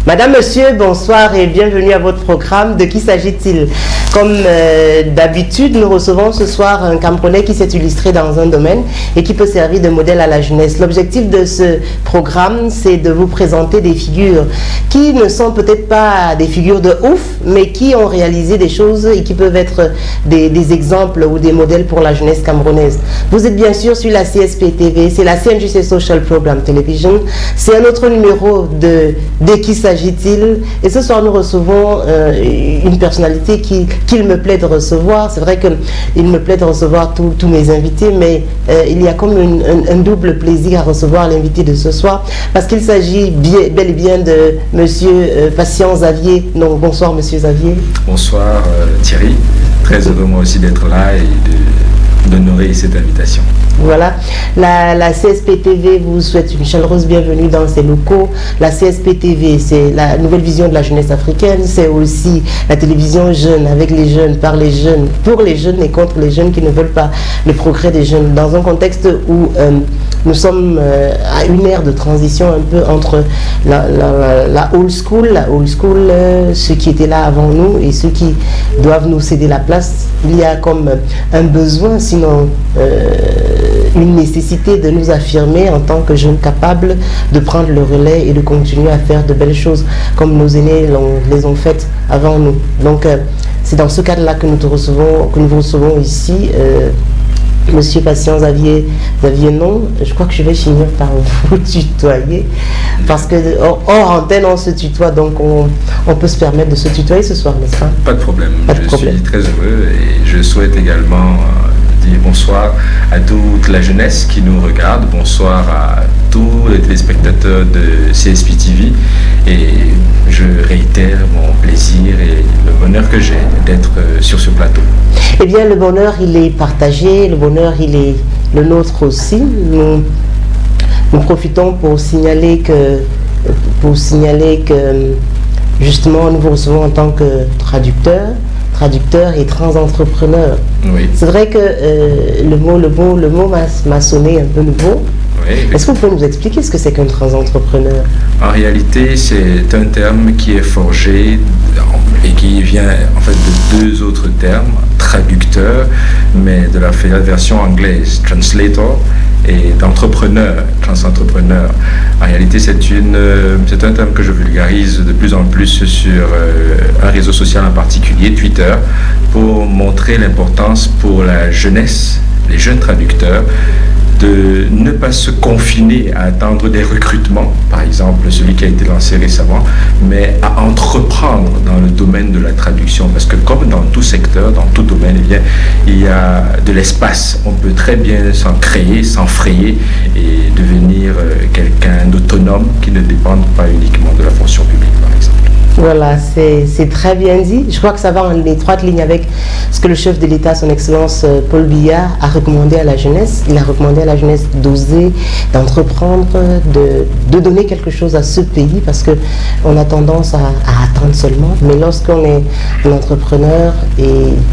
Madame, Monsieur, bonsoir et bienvenue à votre programme. De qui s'agit-il? Comme d'habitude, nous recevons ce soir un Camerounais qui s'est illustré dans un domaine et qui peut servir de modèle à la jeunesse. L'objectif de ce programme, c'est de vous présenter des figures qui ne sont peut-être pas des figures de ouf, mais qui ont réalisé des choses et qui peuvent être des exemples ou des modèles pour la jeunesse camerounaise. Vous êtes bien sûr sur la CSP TV, c'est la CNJC Social Program Television. C'est un autre numéro de qui s'agit-il? Et ce soir, nous recevons une personnalité qu'il me plaît de recevoir. C'est vrai qu'il me plaît de recevoir tous mes invités, mais il y a comme un double plaisir à recevoir l'invité de ce soir, parce qu'il s'agit bel et bien de Monsieur Patient Xavier. Donc, bonsoir Monsieur Xavier. Bonsoir Thierry, très heureux moi aussi d'être là et d'honorer cette invitation. Voilà, la CSP TV vous souhaite une chaleureuse bienvenue dans ses locaux. La CSP TV, c'est la nouvelle vision de la jeunesse africaine. C'est aussi la télévision jeune, avec les jeunes, par les jeunes, pour les jeunes et contre les jeunes qui ne veulent pas le progrès des jeunes. Dans un contexte où nous sommes à une ère de transition un peu entre la old school, ceux qui étaient là avant nous et ceux qui doivent nous céder la place. Il y a comme un besoin, sinon une nécessité de nous affirmer en tant que jeunes capables de prendre le relais et de continuer à faire de belles choses comme nos aînés les ont faites avant nous. Donc c'est dans ce cadre-là que nous vous recevons ici. Monsieur Patient Xavier non, je crois que je vais finir par vous tutoyer, parce que hors antenne on se tutoie, donc on peut se permettre de se tutoyer ce soir, n'est-ce pas? Pas de problème, je suis très heureux et je souhaite également dire bonsoir à toute la jeunesse qui nous regarde, bonsoir à tous les téléspectateurs de CSP TV, et je réitère mon plaisir et le bonheur que j'ai d'être sur ce plateau. Eh bien, le bonheur, il est partagé, le bonheur, il est le nôtre aussi. Nous profitons pour signaler que justement, nous vous recevons en tant que traducteur et trans-entrepreneur. Oui. C'est vrai que le mot m'a sonné un peu nouveau. Oui. Est-ce que vous pouvez nous expliquer ce que c'est qu'un trans-entrepreneur? En réalité, c'est un terme qui est forgé et qui vient en fait de deux autres termes, traducteur, mais de la version anglaise, translator, et d'entrepreneur, trans-entrepreneur. En réalité, c'est un terme que je vulgarise de plus en plus sur un réseau social en particulier, Twitter, pour montrer l'importance pour la jeunesse, les jeunes traducteurs, de ne pas se confiner à attendre des recrutements, par exemple celui qui a été lancé récemment, mais à entreprendre dans le domaine de la traduction, parce que comme dans tout secteur, dans tout domaine, eh bien, il y a de l'espace. On peut très bien s'en créer, s'en frayer et devenir quelqu'un d'autonome qui ne dépend pas uniquement de la fonction publique, par exemple. Voilà, c'est très bien dit. Je crois que ça va en étroite ligne avec ce que le chef de l'État, son Excellence Paul Biya, a recommandé à la jeunesse. Il a recommandé à la jeunesse d'oser, d'entreprendre, de donner quelque chose à ce pays, parce qu'on a tendance à attendre seulement. Mais lorsqu'on est un entrepreneur, et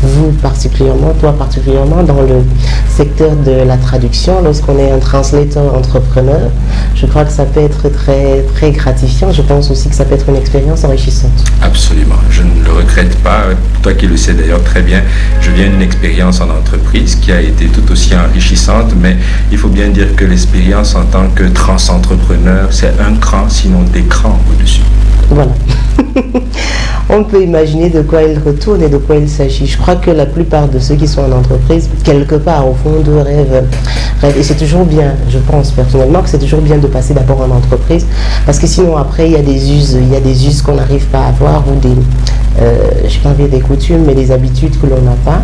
vous particulièrement, toi particulièrement, dans le secteur de la traduction, lorsqu'on est un translator entrepreneur, je crois que ça peut être très, très gratifiant. Je pense aussi que ça peut être une expérience enrichissante. Absolument, je ne le regrette pas. Toi qui le sais d'ailleurs très bien, je viens d'une expérience en entreprise qui a été tout aussi enrichissante, mais il faut bien dire que l'expérience en tant que trans-entrepreneur, c'est un cran, sinon des crans au-dessus. Voilà. On peut imaginer de quoi il retourne et de quoi il s'agit. Je crois que la plupart de ceux qui sont en entreprise, quelque part au fond de rêvent. Et c'est toujours bien, je pense personnellement, que c'est toujours bien de passer d'abord en entreprise, parce que sinon après il y a des us qu'on n'arrive pas à avoir, ou je n'ai pas envie des coutumes, mais des habitudes que l'on n'a pas.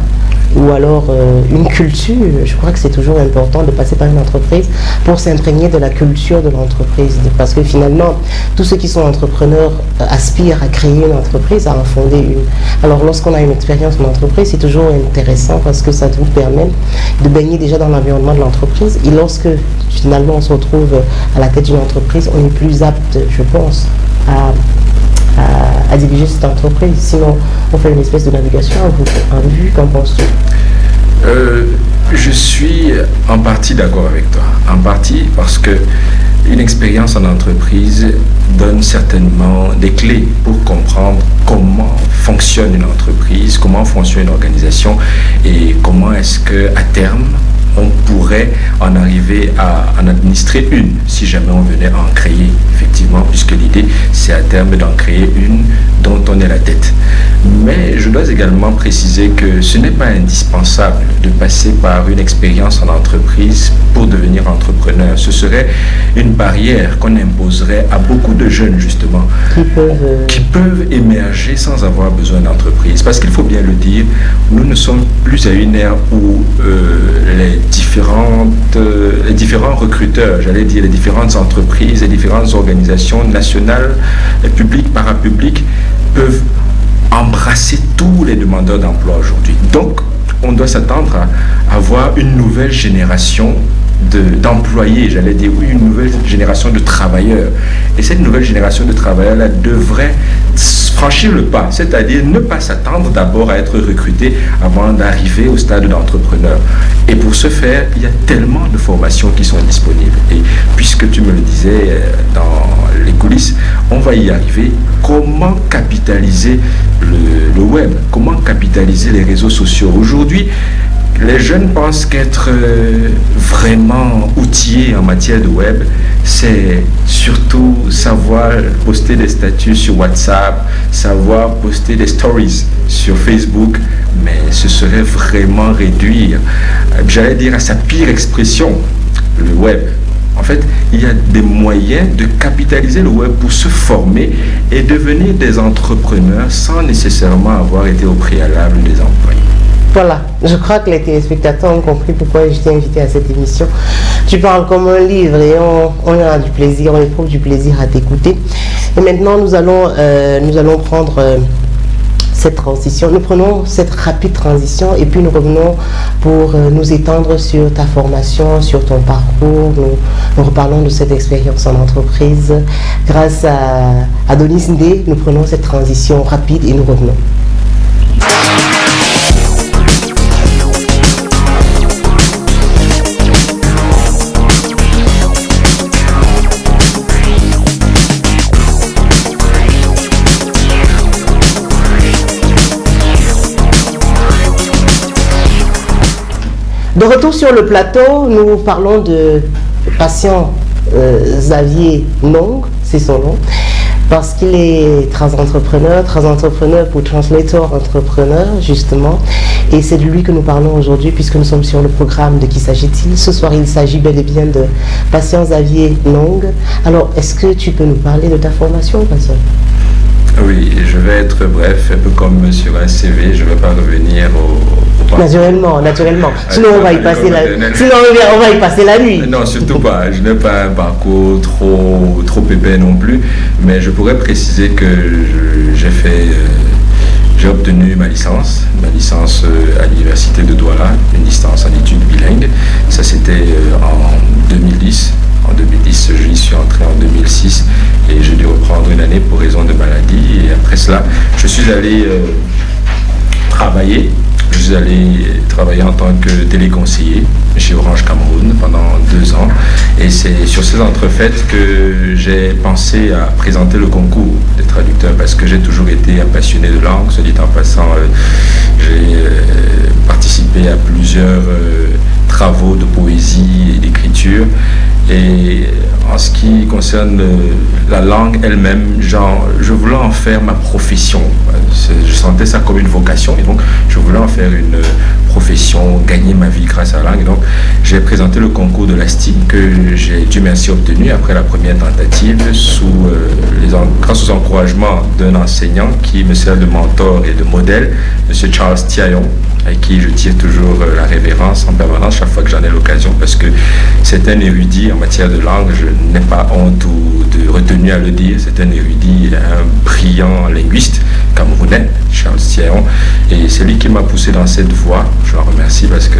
Ou alors une culture. Je crois que c'est toujours important de passer par une entreprise pour s'imprégner de la culture de l'entreprise, parce que finalement tous ceux qui sont entrepreneurs aspirent à créer une entreprise, à en fonder une. Alors lorsqu'on a une expérience en entreprise, c'est toujours intéressant, parce que ça nous permet de baigner déjà dans l'environnement de l'entreprise, et lorsque finalement on se retrouve à la tête d'une entreprise, on est plus apte, je pense, à diriger cette entreprise. Sinon, on fait une espèce de navigation en vue. Qu'en penses-tu? Je suis en partie d'accord avec toi. En partie parce que une expérience en entreprise donne certainement des clés pour comprendre comment fonctionne une entreprise, comment fonctionne une organisation et comment est-ce qu'à terme, on pourrait en arriver à en administrer une, si jamais on venait à en créer, effectivement, puisque l'idée, c'est à terme d'en créer une dont on est la tête. Mais je dois également préciser que ce n'est pas indispensable de passer par une expérience en entreprise pour devenir entrepreneur. Ce serait une barrière qu'on imposerait à beaucoup de jeunes, justement, qui peuvent émerger sans avoir besoin d'entreprise. Parce qu'il faut bien le dire, nous ne sommes plus à une ère où les différents recruteurs, j'allais dire les différentes entreprises, les différentes organisations nationales, publiques, parapubliques, peuvent embrasser tous les demandeurs d'emploi aujourd'hui. Donc, on doit s'attendre à avoir une nouvelle génération d'employés, j'allais dire, oui, une nouvelle génération de travailleurs. Et cette nouvelle génération de travailleurs-là devrait franchir le pas, c'est-à-dire ne pas s'attendre d'abord à être recruté avant d'arriver au stade d'entrepreneur. Et pour ce faire, il y a tellement de formations qui sont disponibles. Et puisque tu me le disais dans les coulisses, on va y arriver. Comment capitaliser le web? Comment capitaliser les réseaux sociaux? Aujourd'hui, les jeunes pensent qu'être vraiment outillés en matière de web, c'est surtout savoir poster des statuts sur WhatsApp, savoir poster des stories sur Facebook, mais ce serait vraiment réduire, j'allais dire, à sa pire expression, le web. En fait, il y a des moyens de capitaliser le web pour se former et devenir des entrepreneurs sans nécessairement avoir été au préalable des employés. Voilà, je crois que les téléspectateurs ont compris pourquoi je t'ai invité à cette émission. Tu parles comme un livre et on a du plaisir, on éprouve du plaisir à t'écouter. Et maintenant, nous allons prendre cette transition. Nous prenons cette rapide transition et puis nous revenons pour nous étendre sur ta formation, sur ton parcours. Nous reparlons de cette expérience en entreprise. Grâce à Adonis Ndé, nous prenons cette transition rapide et nous revenons. De retour sur le plateau, nous parlons de patient Xavier Nong, c'est son nom, parce qu'il est transentrepreneur pour Translator Entrepreneur, justement. Et c'est de lui que nous parlons aujourd'hui, puisque nous sommes sur le programme de Qui s'agit-il. Ce soir, il s'agit bel et bien de patient Xavier Nong. Alors, est-ce que tu peux nous parler de ta formation, patient? Oui, je vais être bref, un peu comme sur un CV, je ne vais pas revenir au Naturellement. Sinon, on va y passer la nuit. Non, surtout pas. Je n'ai pas un parcours trop épais non plus, mais je pourrais préciser que j'ai obtenu ma licence à l'université de Douala, une licence en études bilingues. Ça, c'était en 2010. En 2010, j'y suis entré en 2006 et j'ai dû reprendre une année pour raison de maladie. Et après cela, je suis allé travailler. Je suis allé travailler en tant que téléconseiller chez Orange Cameroun pendant 2 ans. Et c'est sur ces entrefaites que j'ai pensé à présenter le concours des traducteurs parce que j'ai toujours été un passionné de langue. Se dit en passant, j'ai participé à plusieurs travaux de poésie et d'écriture. Et en ce qui concerne la langue elle-même, je voulais en faire ma profession. Je sentais ça comme une vocation et donc je voulais en faire une profession, gagner ma vie grâce à la langue. Et donc j'ai présenté le concours de l'ASTI que j'ai, Dieu merci, obtenu après la première tentative grâce aux encouragements d'un enseignant qui me sert de mentor et de modèle, M. Charles Tiayon, avec qui je tire toujours la révérence en permanence chaque fois que j'en ai l'occasion parce que c'est un érudit en matière de langue, je n'ai pas honte ou de retenue à le dire, c'est un érudit, un brillant linguiste camerounais, Charles Tiayon, et c'est lui qui m'a poussé dans cette voie. Je l'en remercie parce que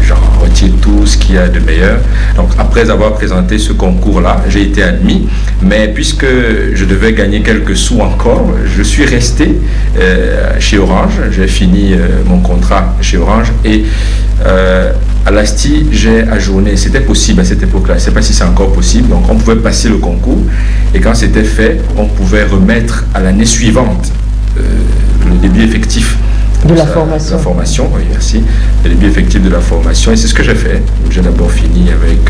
j'en retire tout ce qu'il y a de meilleur. Donc après avoir présenté ce concours-là, j'ai été admis, mais puisque je devais gagner quelques sous encore, je suis resté chez Orange, j'ai fini mon contrat chez Orange et à l'ASTI, j'ai ajourné. C'était possible à cette époque-là. Je ne sais pas si c'est encore possible. Donc, on pouvait passer le concours. Et quand c'était fait, on pouvait remettre à l'année suivante le début effectif de la formation. La formation, oui, merci. Le début effectif de la formation. Et c'est ce que j'ai fait. J'ai d'abord fini avec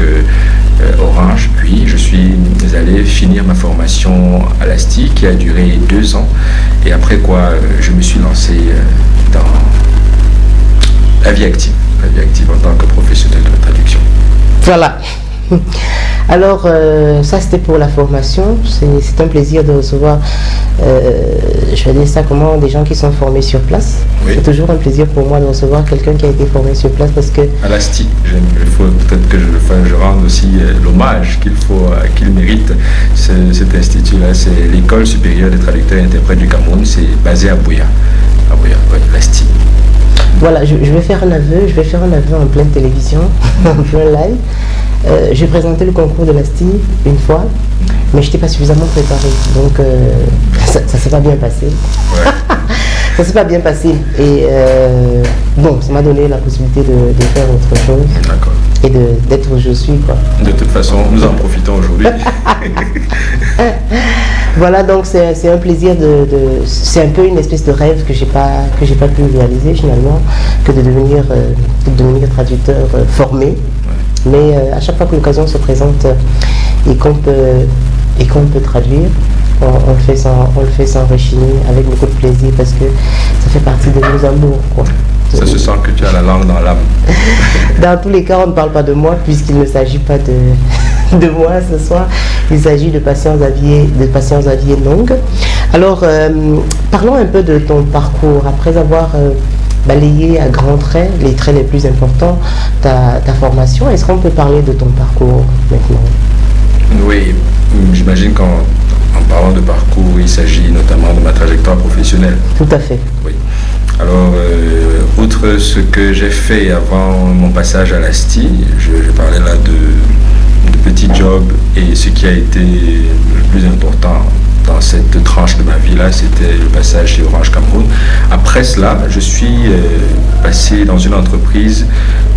Orange. Puis, je suis allé finir ma formation à l'ASTI qui a duré 2 ans. Et après quoi, je me suis lancé dans la vie active en tant que professionnel de la traduction. Voilà. Alors, ça c'était pour la formation. C'est un plaisir de recevoir, je vais dire ça comment, des gens qui sont formés sur place. Oui. C'est toujours un plaisir pour moi de recevoir quelqu'un qui a été formé sur place parce que... À l'ASTI, il faut peut-être que je rende aussi l'hommage qu'il mérite. Cet institut-là, c'est l'École supérieure des traducteurs et interprètes du Cameroun. C'est basé à Buea. À Buea, oui, l'ASTI. Voilà, je vais faire un aveu en pleine télévision, en plein live. J'ai présenté le concours de l'ASTI une fois, mais je n'étais pas suffisamment préparée. Donc, ça ne s'est pas bien passé. Ouais. Ça ne s'est pas bien passé. Et bon, ça m'a donné la possibilité de faire autre chose. D'accord. Et d'être où je suis, quoi. De toute façon, nous en profitons aujourd'hui. Voilà, donc c'est un plaisir c'est un peu une espèce de rêve que j'ai pas pu réaliser finalement, que de devenir traducteur formé. Ouais. Mais à chaque fois que l'occasion se présente et qu'on peut traduire, on le fait sans rechigner, avec beaucoup de plaisir parce que ça fait partie de nos amours, quoi. Ça se sent que tu as la langue dans l'âme. Dans tous les cas, on ne parle pas de moi puisqu'il ne s'agit pas de moi ce soir. Il s'agit de patience à vie longue. Alors, parlons un peu de ton parcours. Après avoir balayé à grands traits, les traits les plus importants, ta formation, est-ce qu'on peut parler de ton parcours maintenant? Oui, j'imagine qu'en parlant de parcours, il s'agit notamment de ma trajectoire professionnelle. Tout à fait. Oui. Alors, outre ce que j'ai fait avant mon passage à l'ASTI, je parlais là de petits jobs, et ce qui a été le plus important dans cette tranche de ma vie là, c'était le passage chez Orange Cameroun. Après cela, je suis passé dans une entreprise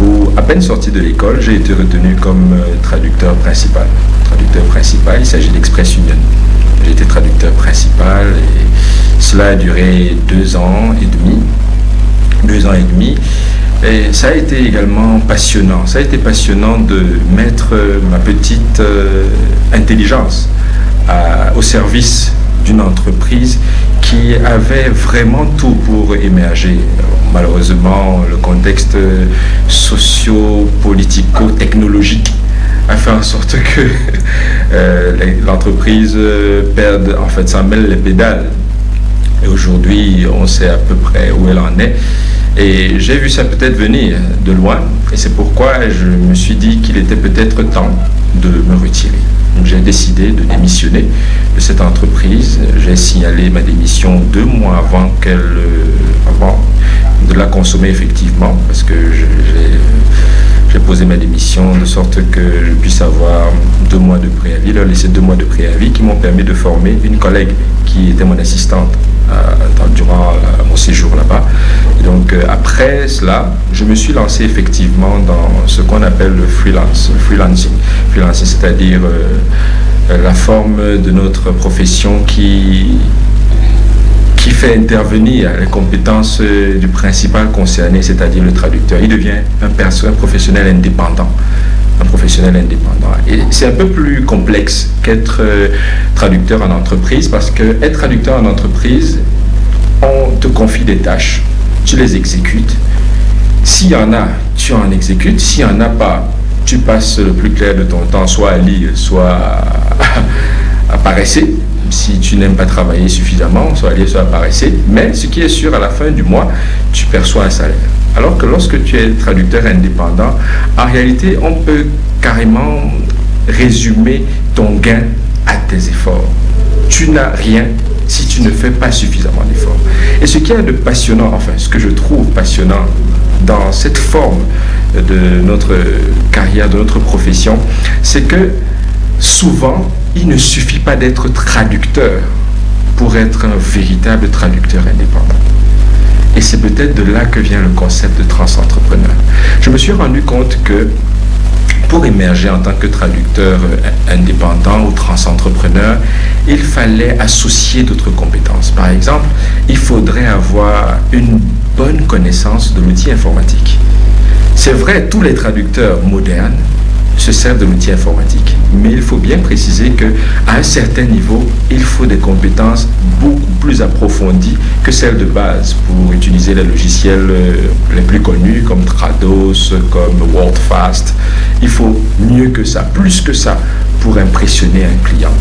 où, à peine sorti de l'école, j'ai été retenu comme traducteur principal. Il s'agit d'Express Union. J'ai été traducteur principal et cela a duré 2 ans et demi. 2 ans et demi. Et ça a été également passionnant. Ça a été passionnant de mettre ma petite intelligence au service d'une entreprise qui avait vraiment tout pour émerger. Malheureusement, le contexte socio-politico-technologique a fait en sorte que l'entreprise perde, en fait, s'en mêle les pédales. Et aujourd'hui, on sait à peu près où elle en est. Et j'ai vu ça peut-être venir de loin. Et c'est pourquoi je me suis dit qu'il était peut-être temps de me retirer. Donc j'ai décidé de démissionner de cette entreprise. J'ai signalé ma démission 2 mois avant de la consommer effectivement, parce que j'ai posé ma démission de sorte que je puisse avoir 2 mois de préavis, leur laisser 2 mois de préavis qui m'ont permis de former une collègue qui était mon assistante durant mon séjour là-bas. Et donc après cela, je me suis lancé effectivement dans ce qu'on appelle le freelancing, c'est-à-dire la forme de notre profession qui fait intervenir les compétences du principal concerné, c'est-à-dire le traducteur. Il devient un professionnel indépendant. Et c'est un peu plus complexe qu'être traducteur en entreprise, parce que être traducteur en entreprise, on te confie des tâches, tu les exécutes. S'il y en a, tu en exécutes. S'il n'y en a pas, tu passes le plus clair de ton temps soit à lire, soit à paresser. Si tu n'aimes pas travailler suffisamment, soit à lire, soit à paresser. Mais ce qui est sûr, à la fin du mois, tu perçois un salaire. Alors que lorsque tu es traducteur indépendant, en réalité, on peut carrément résumer ton gain à tes efforts. Tu n'as rien si tu ne fais pas suffisamment d'efforts. Et ce qui est de passionnant, enfin, ce que je trouve passionnant dans cette forme de notre carrière, de notre profession, c'est que souvent, il ne suffit pas d'être traducteur pour être un véritable traducteur indépendant. Et c'est peut-être de là que vient le concept de trans-entrepreneur. Je me suis rendu compte que pour émerger en tant que traducteur indépendant ou trans-entrepreneur, il fallait associer d'autres compétences. Par exemple, il faudrait avoir une bonne connaissance de l'outil informatique. C'est vrai, tous les traducteurs modernes se servent de l'outil informatique, mais il faut bien préciser qu'à un certain niveau, il faut des compétences beaucoup plus approfondies que celles de base pour utiliser les logiciels les plus connus comme Trados, comme WordFast. Il faut mieux que ça, plus que ça, pour impressionner un client.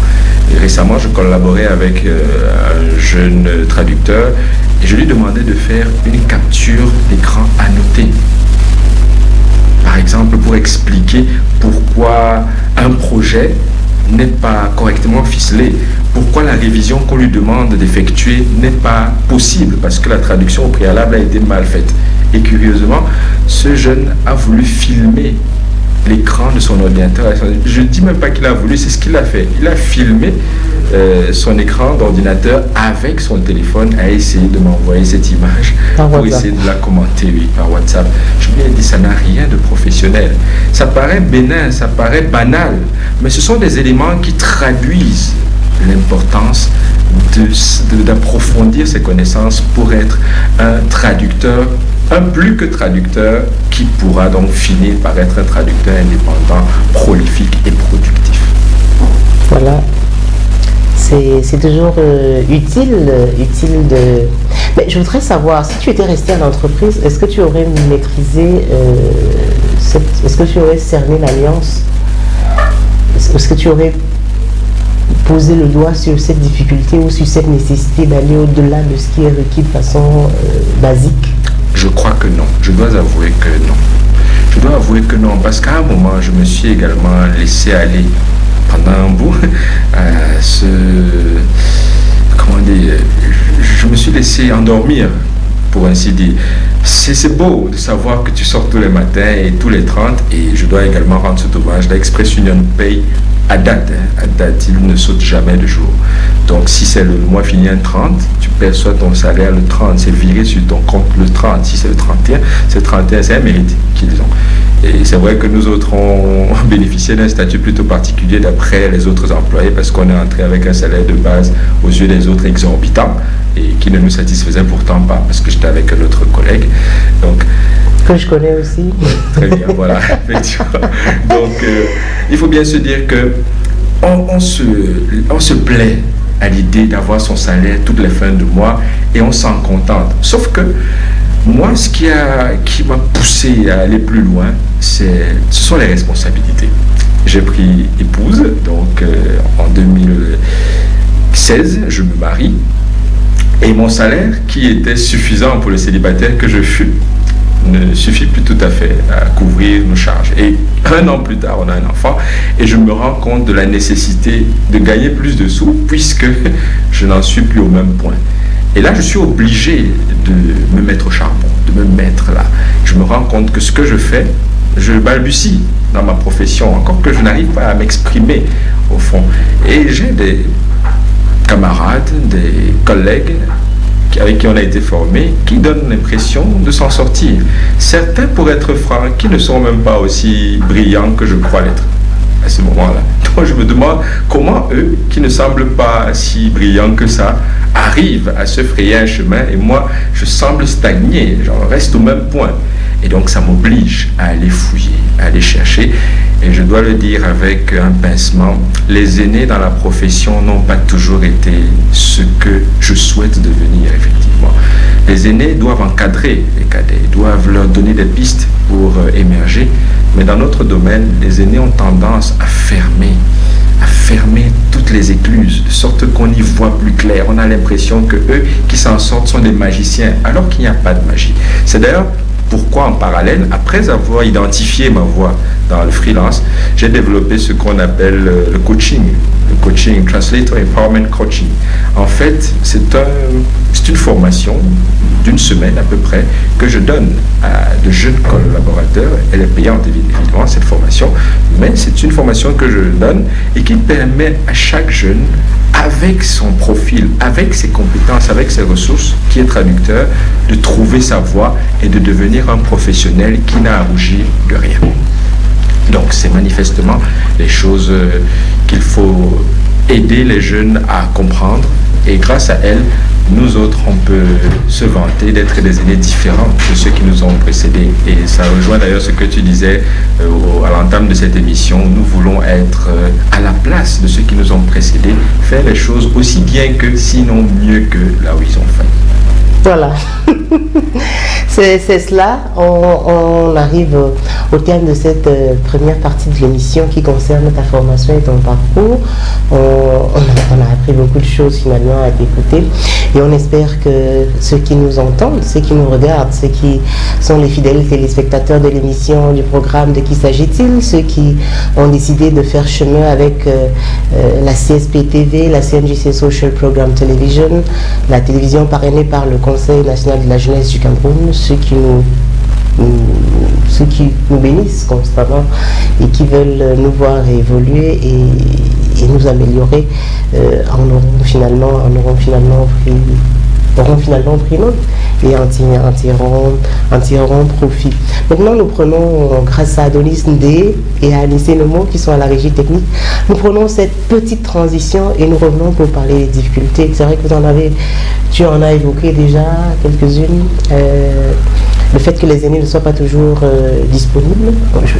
Et récemment, je collaborais avec un jeune traducteur et je lui demandais de faire une capture d'écran annotée. Par exemple, pour expliquer pourquoi un projet n'est pas correctement ficelé, pourquoi la révision qu'on lui demande d'effectuer n'est pas possible, parce que la traduction au préalable a été mal faite. Et curieusement, ce jeune a voulu filmer l'écran de son ordinateur. Je ne dis même pas qu'il a voulu, c'est ce qu'il a fait. Il a filmé son écran d'ordinateur avec son téléphone, a essayé de m'envoyer cette image pour essayer de la commenter, oui, par WhatsApp. Je lui ai dit, ça n'a rien de professionnel. Ça paraît bénin, ça paraît banal, mais ce sont des éléments qui traduisent l'importance d'approfondir ses connaissances pour être un traducteur, un plus que traducteur, qui pourra donc finir par être un traducteur indépendant, prolifique et productif. Voilà. C'est toujours utile de... Mais je voudrais savoir, si tu étais resté à l'entreprise, est-ce que tu aurais maîtrisé, est-ce que tu aurais cerné l'alliance? Est-ce que tu aurais posé le doigt sur cette difficulté ou sur cette nécessité d'aller au-delà de ce qui est requis de façon basique? Je crois que non. Je dois avouer que non. Je dois avouer que non, parce qu'à un moment, je me suis également laissé aller pendant un bout comment dire, je me suis laissé endormir, pour ainsi dire. C'est beau de savoir que tu sors tous les matins et tous les 30, et je dois également rendre cet hommage. L'Express Union paye à date, il ne saute jamais de jour. Donc si c'est le mois fini un 30, tu perçois ton salaire le 30, c'est viré sur ton compte le 30. Si c'est le 31, c'est le 31, c'est un mérite qu'ils ont. Et c'est vrai que nous autres, on bénéficiait d'un statut plutôt particulier d'après les autres employés, parce qu'on est entré avec un salaire de base aux yeux des autres exorbitant, et qui ne nous satisfaisait pourtant pas, parce que j'étais avec un autre collègue. Donc, que je connais aussi. Très bien, voilà. Donc, il faut bien se dire que on se plaît à l'idée d'avoir son salaire toutes les fins de mois et on s'en contente. Sauf que moi, ce qui m'a poussé à aller plus loin, ce sont les responsabilités. J'ai pris épouse, donc en 2016, je me marie, et mon salaire, qui était suffisant pour le célibataire que je fus, ne suffit plus tout à fait à couvrir nos charges. Et un an plus tard, on a un enfant, et je me rends compte de la nécessité de gagner plus de sous, puisque je n'en suis plus au même point. Et là, je suis obligé de me mettre au charbon, de me mettre là. Je me rends compte que ce que je fais, je balbutie dans ma profession, encore que je n'arrive pas à m'exprimer au fond. Et j'ai des camarades, des collègues avec qui on a été formés, qui donnent l'impression de s'en sortir. Certains, pour être francs, qui ne sont même pas aussi brillants que je crois l'être à ce moment-là. Donc je me demande comment eux, qui ne semblent pas si brillants que ça, arrivent à se frayer un chemin, et moi, je semble stagner, j'en reste au même point. Et donc ça m'oblige à aller fouiller, à aller chercher. Et je dois le dire avec un pincement, les aînés dans la profession n'ont pas toujours été ce que je souhaite devenir, effectivement. Les aînés doivent encadrer les cadets, doivent leur donner des pistes pour émerger. Mais dans notre domaine, les aînés ont tendance à fermer toutes les écluses, de sorte qu'on y voit plus clair. On a l'impression que eux qui s'en sortent sont des magiciens, alors qu'il n'y a pas de magie. C'est d'ailleurs pourquoi, en parallèle, après avoir identifié ma voie dans le freelance, j'ai développé ce qu'on appelle le coaching Translator Empowerment Coaching. En fait, c'est une formation d'une semaine à peu près que je donne à de jeunes collaborateurs. Elle est payante évidemment cette formation, mais c'est une formation que je donne et qui permet à chaque jeune, avec son profil, avec ses compétences, avec ses ressources, qui est traducteur, de trouver sa voie et de devenir un professionnel qui n'a à rougir de rien. Donc c'est manifestement les choses qu'il faut aider les jeunes à comprendre, et grâce à elles, nous autres, on peut se vanter d'être des aînés différents de ceux qui nous ont précédés. Et ça rejoint d'ailleurs ce que tu disais à l'entame de cette émission. Nous voulons être à la place de ceux qui nous ont précédés, faire les choses aussi bien que, sinon mieux que là où ils ont fait. Voilà. C'est cela. On arrive au terme de cette première partie de l'émission qui concerne ta formation et ton parcours. On a appris beaucoup de choses finalement à t'écouter, et on espère que ceux qui nous entendent, ceux qui nous regardent, ceux qui sont les fidèles téléspectateurs de l'émission, du programme De qui s'agit-il, ceux qui ont décidé de faire chemin avec la CSP TV, la CNJC Social Program Television, la télévision parrainée par le Conseil national de la jeunesse du Cameroun, ceux qui nous bénissent constamment et qui veulent nous voir évoluer et nous améliorer, auront finalement pris note et en tireront profit. Maintenant, nous prenons, grâce à Adonis Ndé et à Anissé Nemo qui sont à la régie technique, nous prenons cette petite transition et nous revenons pour parler des difficultés. C'est vrai que tu en as évoqué déjà quelques-unes. Le fait que les aînés ne soient pas toujours disponibles,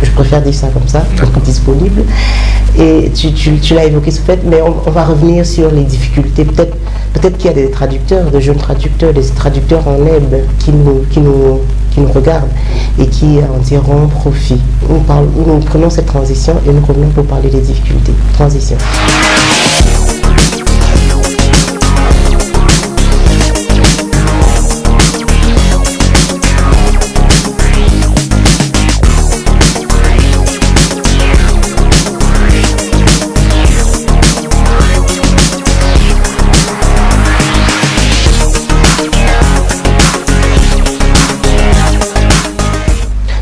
je préfère dire ça comme ça, disponibles. Et tu l'as évoqué ce fait, mais on va revenir sur les difficultés. Peut-être qu'il y a des traducteurs, de jeunes traducteurs, des traducteurs en aide qui nous regardent et qui en tireront profit. Nous prenons cette transition et nous revenons pour parler des difficultés. Transition.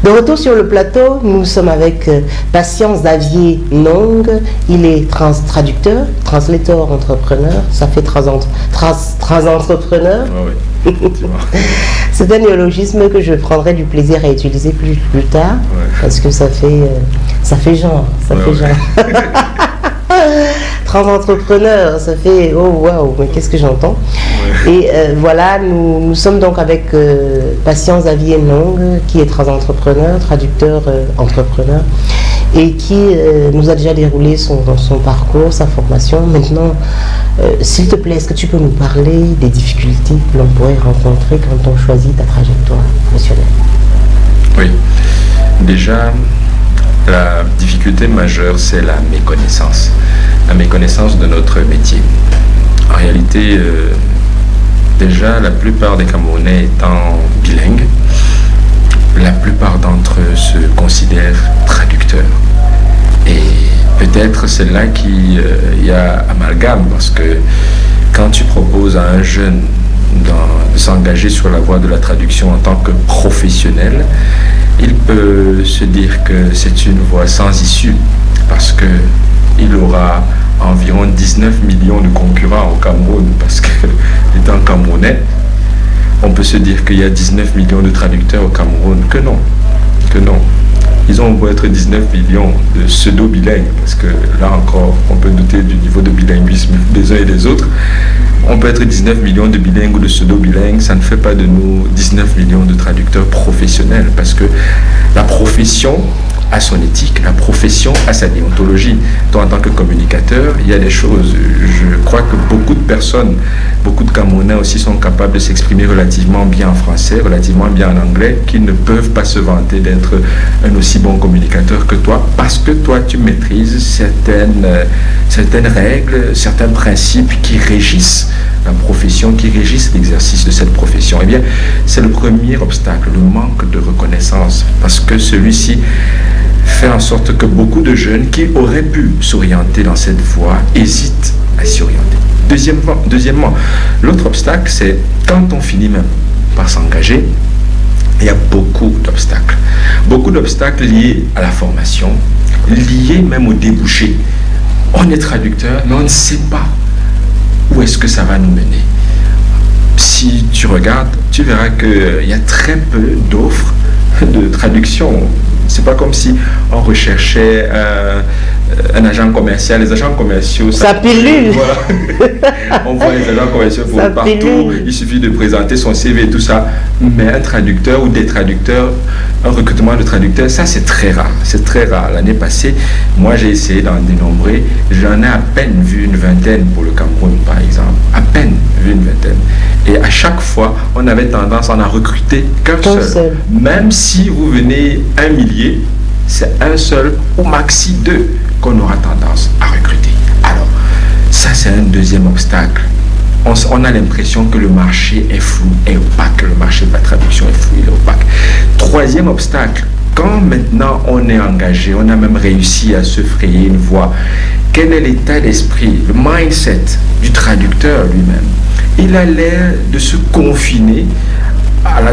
De retour sur le plateau, nous sommes avec Patience Xavier Nong. Il est traducteur, translator entrepreneur. Ça fait trans-entrepreneur. Oh oui, effectivement. C'est un néologisme que je prendrai du plaisir à utiliser plus tard, parce que ça fait genre. Trans-entrepreneur, ça fait oh waouh, mais qu'est-ce que j'entends. Et voilà, nous sommes donc avec Patience Xavier Nong, qui est trans-entrepreneur, traducteur entrepreneur, et qui nous a déjà déroulé son parcours, sa formation. Maintenant, s'il te plaît, est-ce que tu peux nous parler des difficultés que l'on pourrait rencontrer quand on choisit ta trajectoire professionnelle? Oui, déjà, la difficulté majeure, c'est la méconnaissance de notre métier. En réalité, déjà, la plupart des Camerounais étant bilingues, la plupart d'entre eux se considèrent traducteurs. Et peut-être c'est là qu'il y a amalgame, parce que quand tu proposes à un jeune de s'engager sur la voie de la traduction en tant que professionnel, il peut se dire que c'est une voie sans issue, parce qu'il aura environ 19 millions de concurrents au Cameroun, parce que, étant camerounais, on peut se dire qu'il y a 19 millions de traducteurs au Cameroun. Que non. Ils ont beau être 19 millions de pseudo-bilingues, parce que là encore, on peut douter du niveau de bilinguisme des uns et des autres. On peut être 19 millions de bilingues ou de pseudo-bilingues, ça ne fait pas de nous 19 millions de traducteurs professionnels, parce que la profession a son éthique, la profession a sa déontologie. Toi, en tant que communicateur, il y a des choses, je crois que beaucoup de personnes, beaucoup de Camerounais aussi sont capables de s'exprimer relativement bien en français, relativement bien en anglais, qui ne peuvent pas se vanter d'être un aussi bon communicateur que toi, parce que toi, tu maîtrises certaines règles, certains principes qui régissent la profession, qui régissent l'exercice de cette profession. Eh bien, c'est le premier obstacle, le manque de reconnaissance, parce que celui-ci fait en sorte que beaucoup de jeunes qui auraient pu s'orienter dans cette voie hésitent à s'y orienter. Deuxièmement, l'autre obstacle, c'est quand on finit même par s'engager, il y a beaucoup d'obstacles. Beaucoup d'obstacles liés à la formation, liés même au débouché. On est traducteur, mais on ne sait pas où est-ce que ça va nous mener. Si tu regardes, tu verras qu'il y a très peu d'offres de traduction. C'est pas comme si on recherchait un agent commercial. Les agents commerciaux, ça pilule. Voilà. On voit les agents commerciaux pour partout. Pilule. Il suffit de présenter son CV et tout ça. Mais un traducteur ou des traducteurs, un recrutement de traducteurs, ça c'est très rare. C'est très rare. L'année passée, moi j'ai essayé d'en dénombrer. J'en ai à peine vu une vingtaine pour le Cameroun, par exemple. À peine vu une vingtaine. Et à chaque fois, on avait tendance à en recruter qu'un seul. Même si vous venez 1 millier, c'est un seul ou maxi 2 qu'on aura tendance à recruter. Alors, ça c'est un deuxième obstacle. On a l'impression que le marché est flou et opaque. Le marché de la traduction est flou et opaque. Troisième obstacle, quand maintenant on est engagé, on a même réussi à se frayer une voie, quel est l'état d'esprit, le mindset du traducteur lui-même? Il a l'air de se confiner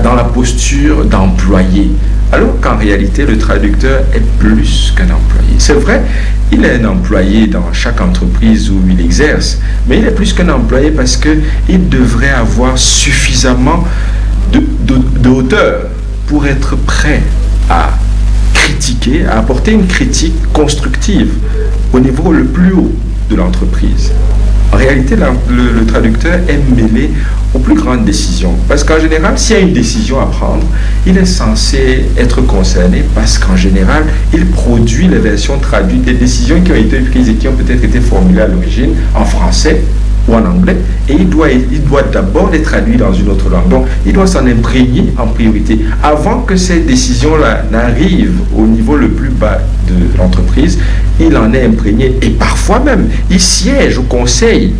dans la posture d'employé, alors qu'en réalité, le traducteur est plus qu'un employé. C'est vrai, il est un employé dans chaque entreprise où il exerce, mais il est plus qu'un employé parce qu'il devrait avoir suffisamment de hauteur pour être prêt à critiquer, à apporter une critique constructive au niveau le plus haut de l'entreprise. En réalité, le traducteur est mêlé aux plus grandes décisions. Parce qu'en général, s'il y a une décision à prendre, il est censé être concerné parce qu'en général, il produit les versions traduites des décisions qui ont été prises et qui ont peut-être été formulées à l'origine en français ou en anglais, et il doit d'abord les traduire dans une autre langue. Donc, il doit s'en imprégner en priorité. Avant que ces décisions-là n'arrivent au niveau le plus bas de l'entreprise, il en est imprégné. Et parfois même, il siège au conseil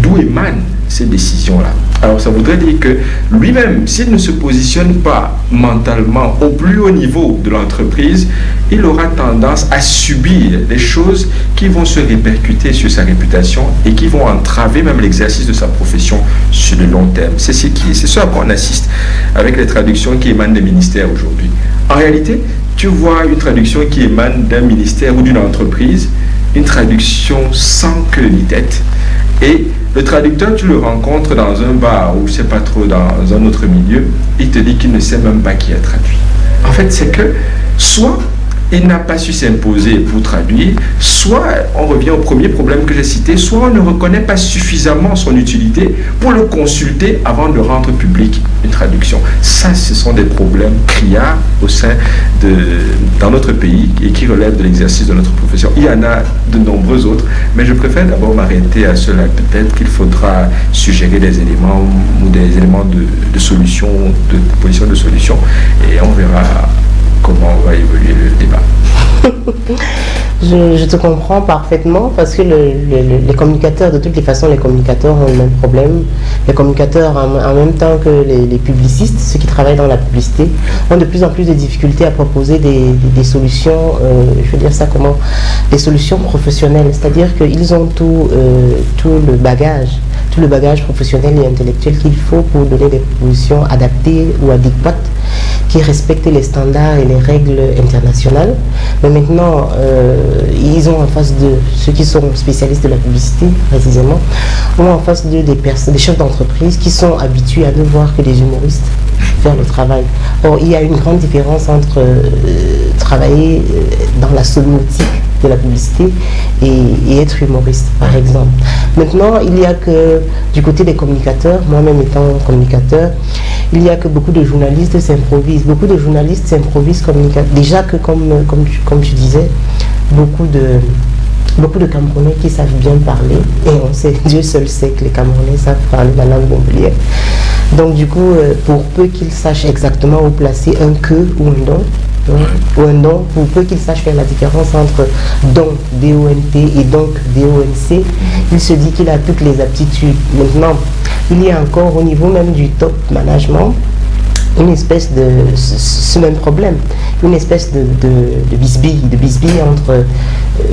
d'où émanent ces décisions-là. Alors, ça voudrait dire que lui-même, s'il ne se positionne pas mentalement au plus haut niveau de l'entreprise, il aura tendance à subir des choses qui vont se répercuter sur sa réputation et qui vont entraver même l'exercice de sa profession sur le long terme. C'est ce à quoi on assiste avec les traductions qui émanent des ministères aujourd'hui. En réalité, tu vois une traduction qui émane d'un ministère ou d'une entreprise, une traduction sans queue ni tête, et le traducteur, tu le rencontres dans un bar ou je sais pas trop, dans un autre milieu, il te dit qu'il ne sait même pas qui a traduit. En fait, c'est que soit il n'a pas su s'imposer pour traduire, soit on revient au premier problème que j'ai cité, soit on ne reconnaît pas suffisamment son utilité pour le consulter avant de rendre public une traduction. Ça, ce sont des problèmes criards dans notre pays et qui relèvent de l'exercice de notre profession. Il y en a de nombreux autres, mais je préfère d'abord m'arrêter à cela. Peut-être qu'il faudra suggérer des éléments ou des éléments de solution, de proposition de solution, et on verra comment va évoluer le débat. Je te comprends parfaitement parce que les communicateurs, de toutes les façons, les communicateurs ont le même problème. Les communicateurs, en même temps que les publicistes, ceux qui travaillent dans la publicité, ont de plus en plus de difficultés à proposer des solutions, je veux dire ça comment, des solutions professionnelles. C'est-à-dire qu'ils ont tout le bagage professionnel et intellectuel qu'il faut pour donner des propositions adaptées ou adéquates qui respectent les standards et les règles internationales. Mais maintenant, ils ont en face de ceux qui sont spécialistes de la publicité, précisément, ont en face d'eux des chefs d'entreprise qui sont habitués à ne voir que des humoristes faire le travail. Or, il y a une grande différence entre travailler dans la sonotique de la publicité et être humoriste, par exemple. Maintenant, il y a que du côté des communicateurs, moi-même étant communicateur, il y a que beaucoup de journalistes s'improvisent. Beaucoup de journalistes s'improvisent communicateurs. Déjà que, comme tu disais, beaucoup de Camerounais qui savent bien parler, et on sait, Dieu seul sait que les Camerounais savent parler la langue montpelliéraine. Donc du coup, pour peu qu'ils sachent exactement où placer un que ou un don, ou un don, pour peu qu'ils sachent faire la différence entre don, D-O-N-T, et donc D-O-N-C, il se dit qu'il a toutes les aptitudes. Maintenant, il y a encore au niveau même du top management, une espèce de ce même problème, une espèce de bisbille entre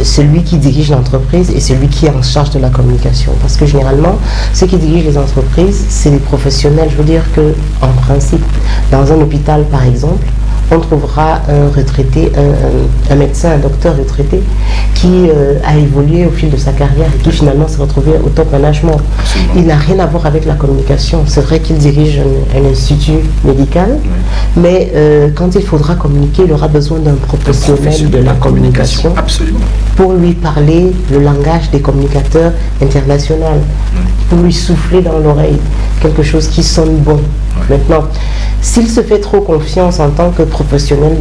celui qui dirige l'entreprise et celui qui est en charge de la communication. Parce que généralement, ceux qui dirigent les entreprises, c'est des professionnels. Je veux dire que, en principe, dans un hôpital, par exemple, on trouvera un retraité, un médecin, un docteur retraité qui a évolué au fil de sa carrière et qui finalement s'est retrouvé au top management. Absolument. Il n'a rien à voir avec la communication. C'est vrai qu'il dirige un institut médical, mais quand il faudra communiquer, il aura besoin d'un professionnel de la communication. Absolument. Pour lui parler le langage des communicateurs internationaux, pour lui souffler dans l'oreille quelque chose qui sonne bon. Maintenant, s'il se fait trop confiance en tant que professionnel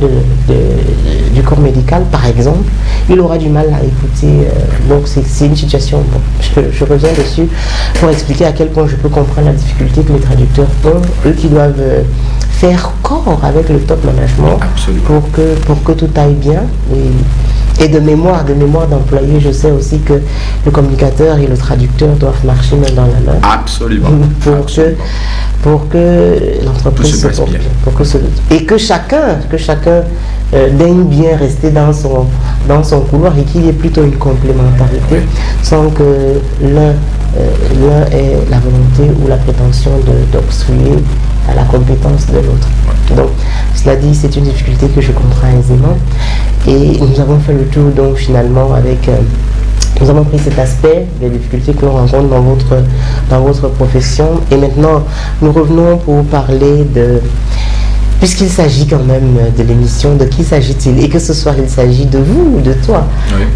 du corps médical, par exemple, il aura du mal à écouter. Donc c'est une situation, bon, je reviens dessus pour expliquer à quel point je peux comprendre la difficulté que les traducteurs ont, eux qui doivent faire corps avec le top management pour que tout aille bien. Et de mémoire d'employé, je sais aussi que le communicateur et le traducteur doivent marcher main dans la main. Absolument. Pour que l'entreprise se porte bien. Et que chacun daigne bien rester dans son couloir et qu'il y ait plutôt une complémentarité sans que l'un ait la volonté ou la prétention d'obstruer à la compétence de l'autre. Donc, cela dit, c'est une difficulté que je comprends aisément. Et nous avons fait le tour, donc, finalement, nous avons pris cet aspect des difficultés que l'on rencontre dans votre profession. Et maintenant, nous revenons pour parler puisqu'il s'agit quand même de l'émission, de qui s'agit-il? Et que ce soir, il s'agit de vous ou de toi,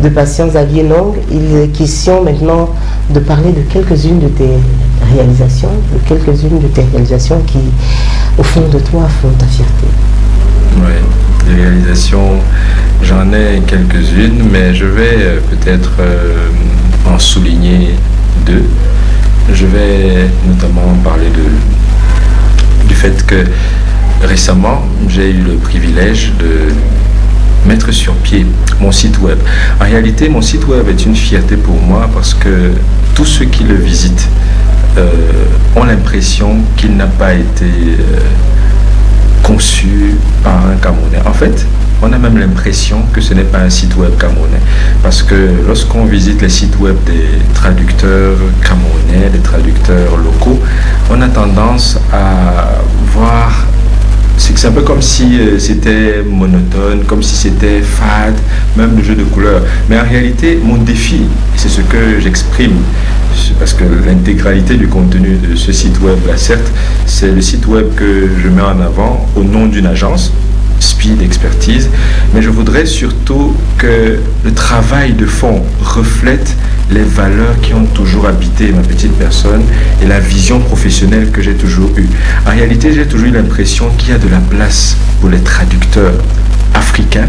de Patient Xavier Nong. Il est question maintenant de parler de quelques-unes de tes réalisations, qui, au fond de toi, font ta fierté. Oui, des réalisations, j'en ai quelques-unes, mais je vais peut-être en souligner deux. Je vais notamment parler du fait que récemment, j'ai eu le privilège de mettre sur pied mon site web. En réalité, mon site web est une fierté pour moi parce que tous ceux qui le visitent ont l'impression qu'il n'a pas été conçu par un Camerounais. En fait, on a même l'impression que ce n'est pas un site web camerounais. Parce que lorsqu'on visite les sites web des traducteurs camerounais, des traducteurs locaux, on a tendance à voir... C'est un peu comme si c'était monotone, comme si c'était fade, même le jeu de couleurs. Mais en réalité, mon défi, c'est ce que j'exprime, parce que l'intégralité du contenu de ce site web, là, certes, c'est le site web que je mets en avant au nom d'une agence, Speed Expertise, mais je voudrais surtout que le travail de fond reflète les valeurs qui ont toujours habité ma petite personne et la vision professionnelle que j'ai toujours eue. En réalité, j'ai toujours eu l'impression qu'il y a de la place pour les traducteurs africains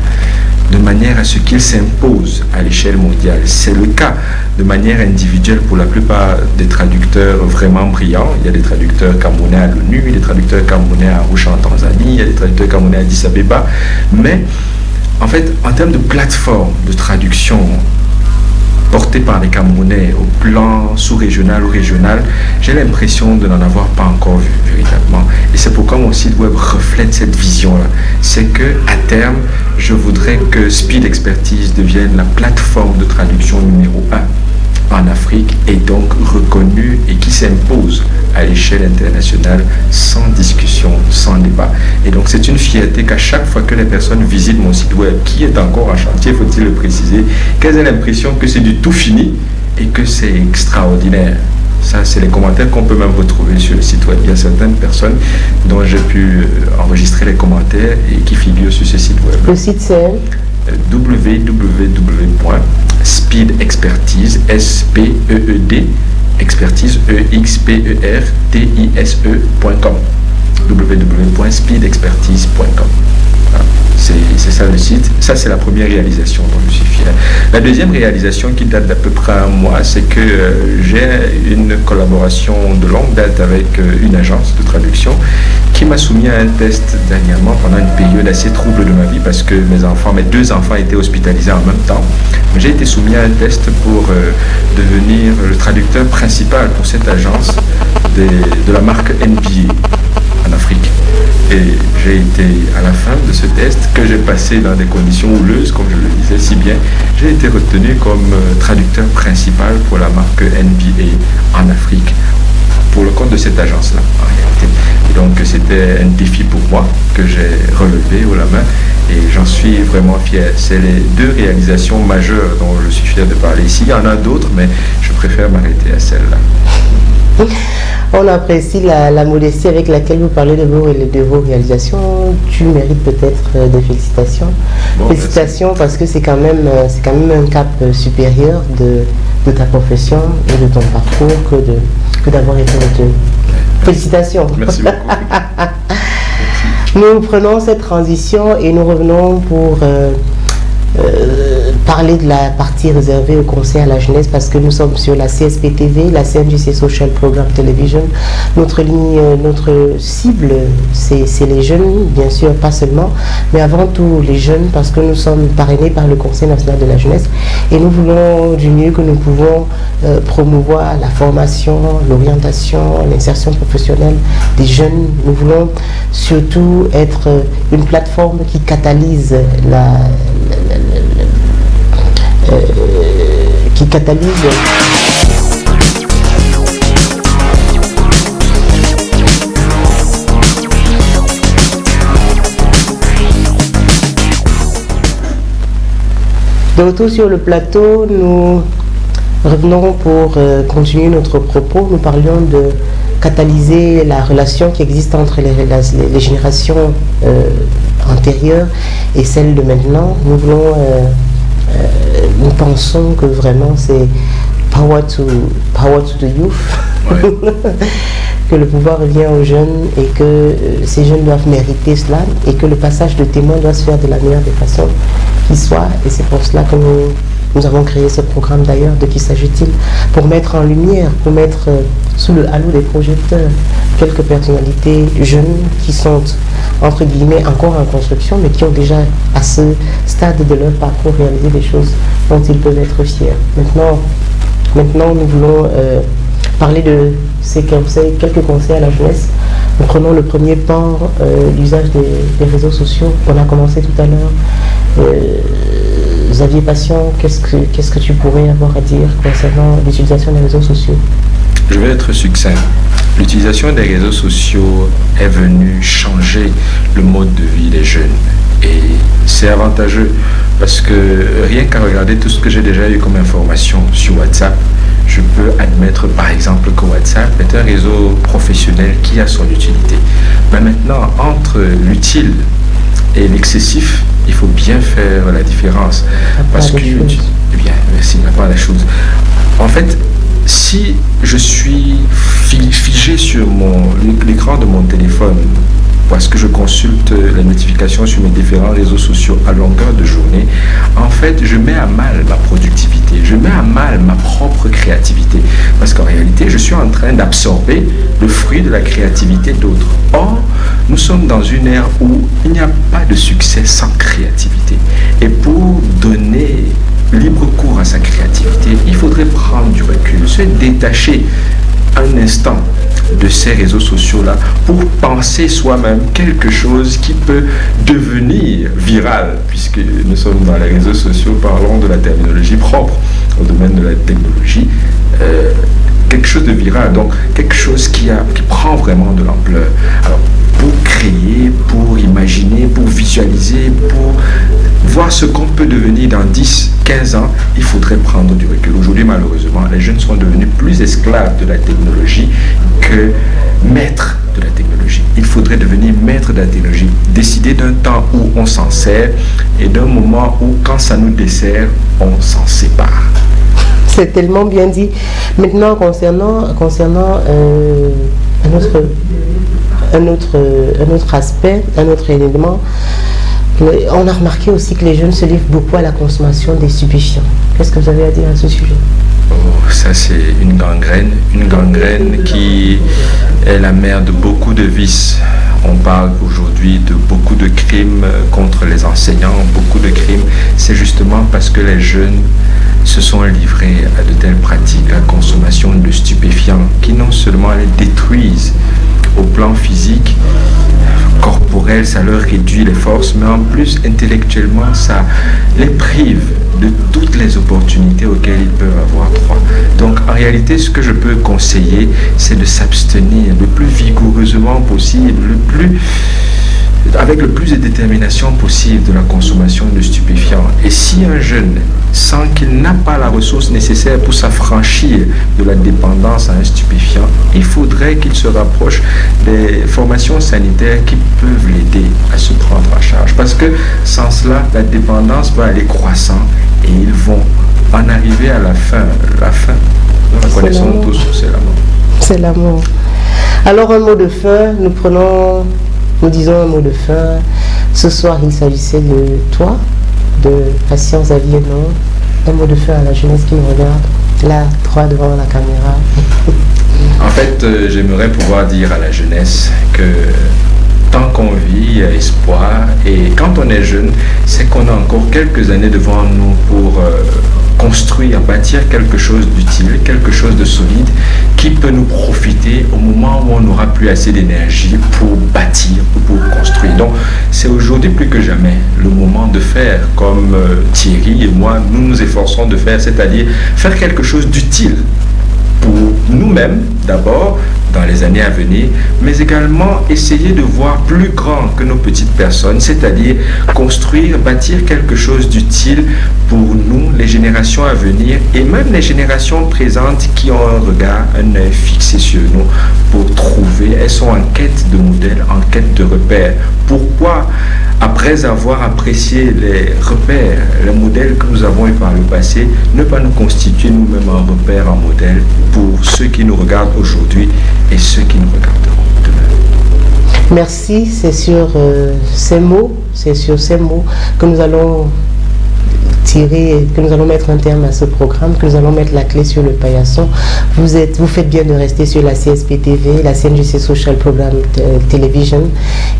de manière à ce qu'ils s'imposent à l'échelle mondiale. C'est le cas de manière individuelle pour la plupart des traducteurs vraiment brillants. Il y a des traducteurs camerounais à l'ONU, il y a des traducteurs camerounais à Arusha en Tanzanie, il y a des traducteurs camerounais à Addis Abeba. Mais en fait, en termes de plateforme de traduction portée par les Camerounais au plan sous-régional ou régional, j'ai l'impression de n'en avoir pas encore vu véritablement. Et c'est pourquoi mon site web reflète cette vision-là. C'est que à terme, je voudrais que Speed Expertise devienne la plateforme de traduction numéro 1 en Afrique et donc reconnue et qui s'impose à l'échelle internationale sans discussion, sans débat. Et donc c'est une fierté qu'à chaque fois que les personnes visitent mon site web, qui est encore en chantier, faut-il le préciser, qu'elles aient l'impression que c'est du tout fini et que c'est extraordinaire. Ça, c'est les commentaires qu'on peut même retrouver sur le site web. Il y a certaines personnes dont j'ai pu enregistrer les commentaires et qui figurent sur ce site web. Le site c'est www.speedexpertise, S-P-E-E-D, expertise, E-X-P-E-R-T-I-S-E.com, www.speedexpertise.com. C'est ça le site. Ça, c'est la première réalisation dont je suis fier. La deuxième réalisation qui date d'à peu près un mois, c'est que j'ai une collaboration de longue date avec une agence de traduction qui m'a soumis à un test dernièrement pendant une période assez trouble de ma vie parce que mes deux enfants étaient hospitalisés en même temps. J'ai été soumis à un test pour devenir le traducteur principal pour cette agence de la marque NBA en Afrique. Et j'ai été, à la fin de ce test, que j'ai passé dans des conditions houleuses, comme je le disais si bien, j'ai été retenu comme traducteur principal pour la marque NBA en Afrique, pour le compte de cette agence-là, en réalité. Et donc, c'était un défi pour moi que j'ai relevé haut la main et j'en suis vraiment fier. C'est les deux réalisations majeures dont je suis fier de parler ici. Il y en a d'autres, mais je préfère m'arrêter à celle-là. On apprécie la modestie avec laquelle vous parlez de vos réalisations. Tu mérites peut-être des félicitations. Bon, félicitations merci. Parce que c'est quand même un cap supérieur de ta profession et de ton parcours que d'avoir été retenu. Félicitations. Merci beaucoup. Nous prenons cette transition et nous revenons pour parler de la partie réservée au conseil à la jeunesse parce que nous sommes sur la CSP-TV, la CNJC Social Program Television. Notre cible, c'est les jeunes, bien sûr, pas seulement, mais avant tout les jeunes parce que nous sommes parrainés par le Conseil national de la jeunesse et nous voulons du mieux que nous pouvons promouvoir la formation, l'orientation, l'insertion professionnelle des jeunes. Nous voulons surtout être une plateforme qui catalyse De retour sur le plateau, nous revenons pour continuer notre propos. Nous parlions de catalyser la relation qui existe entre les générations antérieures et celles de maintenant. Nous pensons que vraiment c'est power to the youth, ouais. Que le pouvoir revient aux jeunes et que ces jeunes doivent mériter cela et que le passage de témoin doit se faire de la meilleure des façons qui soit. Et c'est pour cela que nous avons créé ce programme d'ailleurs. De qui s'agit-il? Pour mettre en lumière, pour mettre sous le halo des projecteurs quelques personnalités jeunes qui sont entre guillemets encore en construction mais qui ont déjà à ce stade de leur parcours réalisé des choses dont ils peuvent être fiers. Maintenant nous voulons parler de ces conseils, quelques conseils à la jeunesse. Nous prenons le premier pan, l'usage des réseaux sociaux. On a commencé tout à l'heure. Xavier Patient, qu'est-ce que tu pourrais avoir à dire concernant l'utilisation des réseaux sociaux? Je vais être succinct. L'utilisation des réseaux sociaux est venue changer le mode de vie des jeunes. Et c'est avantageux parce que rien qu'à regarder tout ce que j'ai déjà eu comme information sur WhatsApp, je peux admettre par exemple que WhatsApp est un réseau professionnel qui a son utilité. Mais maintenant, entre l'utile et l'excessif, il faut bien faire la différence. Parce que, eh bien, merci, n'a pas la chose. En fait, si je suis figé sur l'écran de mon téléphone parce que je consulte les notifications sur mes différents réseaux sociaux à longueur de journée, en fait, je mets à mal ma productivité, je mets à mal ma propre créativité. Parce qu'en réalité, je suis en train d'absorber le fruit de la créativité d'autres. Or, nous sommes dans une ère où il n'y a pas de succès sans créativité. Et pour donner libre cours à sa créativité, il faudrait prendre du recul, se détacher un instant de ces réseaux sociaux-là pour penser soi-même quelque chose qui peut devenir viral, puisque nous sommes dans les réseaux sociaux, parlons de la terminologie propre au domaine de la technologie, quelque chose de viral, donc quelque chose qui prend vraiment de l'ampleur. Alors, pour créer, pour imaginer, pour visualiser, pour voir ce qu'on peut devenir dans 10, 15 ans, il faudrait prendre du recul. Aujourd'hui, malheureusement, les jeunes sont devenus plus esclaves de la technologie que maîtres de la technologie. Il faudrait devenir maître de la technologie, décider d'un temps où on s'en sert et d'un moment où, quand ça nous dessert, on s'en sépare. C'est tellement bien dit. Maintenant, concernant un autre aspect, un autre élément, on a remarqué aussi que les jeunes se livrent beaucoup à la consommation des stupéfiants. Qu'est-ce que vous avez à dire à ce sujet? Oh, ça c'est une gangrène qui est la mère de beaucoup de vices. On parle aujourd'hui de beaucoup de crimes contre les enseignants, beaucoup de crimes. C'est justement parce que les jeunes se sont livrés à de telles pratiques, la consommation de stupéfiants qui non seulement les détruisent au plan physique, corporel, ça leur réduit les forces, mais en plus intellectuellement, ça les prive de toutes les opportunités auxquelles ils peuvent avoir droit. Donc en réalité, ce que je peux conseiller, c'est de s'abstenir le plus vigoureusement possible, avec le plus de détermination possible de la consommation de stupéfiants. Et si un jeune sent qu'il n'a pas la ressource nécessaire pour s'affranchir de la dépendance à un stupéfiant, il faudrait qu'il se rapproche des formations sanitaires qui peuvent l'aider à se prendre en charge. Parce que sans cela, la dépendance va aller croissant et ils vont en arriver à la fin. La fin, nous la connaissons tous, c'est l'amour. C'est l'amour. Alors un mot de fin, nous disons un mot de fin. Ce soir, il s'agissait de toi, de Patience Xavier-Non. Un mot de fin à la jeunesse qui nous regarde, là, droit devant la caméra. En fait, j'aimerais pouvoir dire à la jeunesse que tant qu'on vit, il y a espoir. Et quand on est jeune, c'est qu'on a encore quelques années devant nous pour construire, bâtir quelque chose d'utile, quelque chose de solide qui peut nous profiter au moment où on n'aura plus assez d'énergie pour bâtir ou pour construire. Donc c'est aujourd'hui plus que jamais le moment de faire comme Thierry et moi, nous nous efforçons de faire, c'est-à-dire faire quelque chose d'utile pour nous-mêmes d'abord dans les années à venir, mais également essayer de voir plus grand que nos petites personnes, c'est-à-dire construire, bâtir quelque chose d'utile pour nous, les générations à venir et même les générations présentes qui ont un regard, un œil fixé sur nous pour trouver, elles sont en quête de modèles, en quête de repères. Pourquoi, après avoir apprécié les repères, les modèles que nous avons eu par le passé, ne pas nous constituer nous-mêmes un repère, un modèle pour ceux qui nous regardent aujourd'hui et ceux qui nous regarderont demain. Merci, c'est sur ces mots que nous allons tirer, que nous allons mettre un terme à ce programme, que nous allons mettre la clé sur le paillasson. Vous faites bien de rester sur la CSP TV, la CNJC Social Program Television,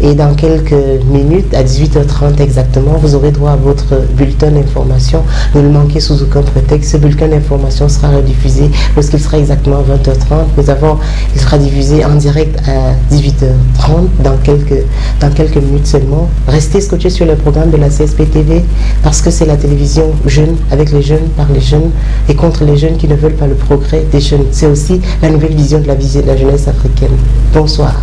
et dans quelques minutes, à 18h30 exactement, vous aurez droit à votre bulletin d'information. Ne le manquez sous aucun prétexte. Ce bulletin d'information sera rediffusé lorsqu'il sera exactement à 20h30. Il sera diffusé en direct à 18h30 dans quelques minutes seulement. Restez scotchés sur le programme de la CSP TV parce que c'est la télévision jeune, avec les jeunes, par les jeunes et contre les jeunes qui ne veulent pas le progrès des jeunes. C'est aussi la nouvelle vision de la jeunesse africaine. Bonsoir.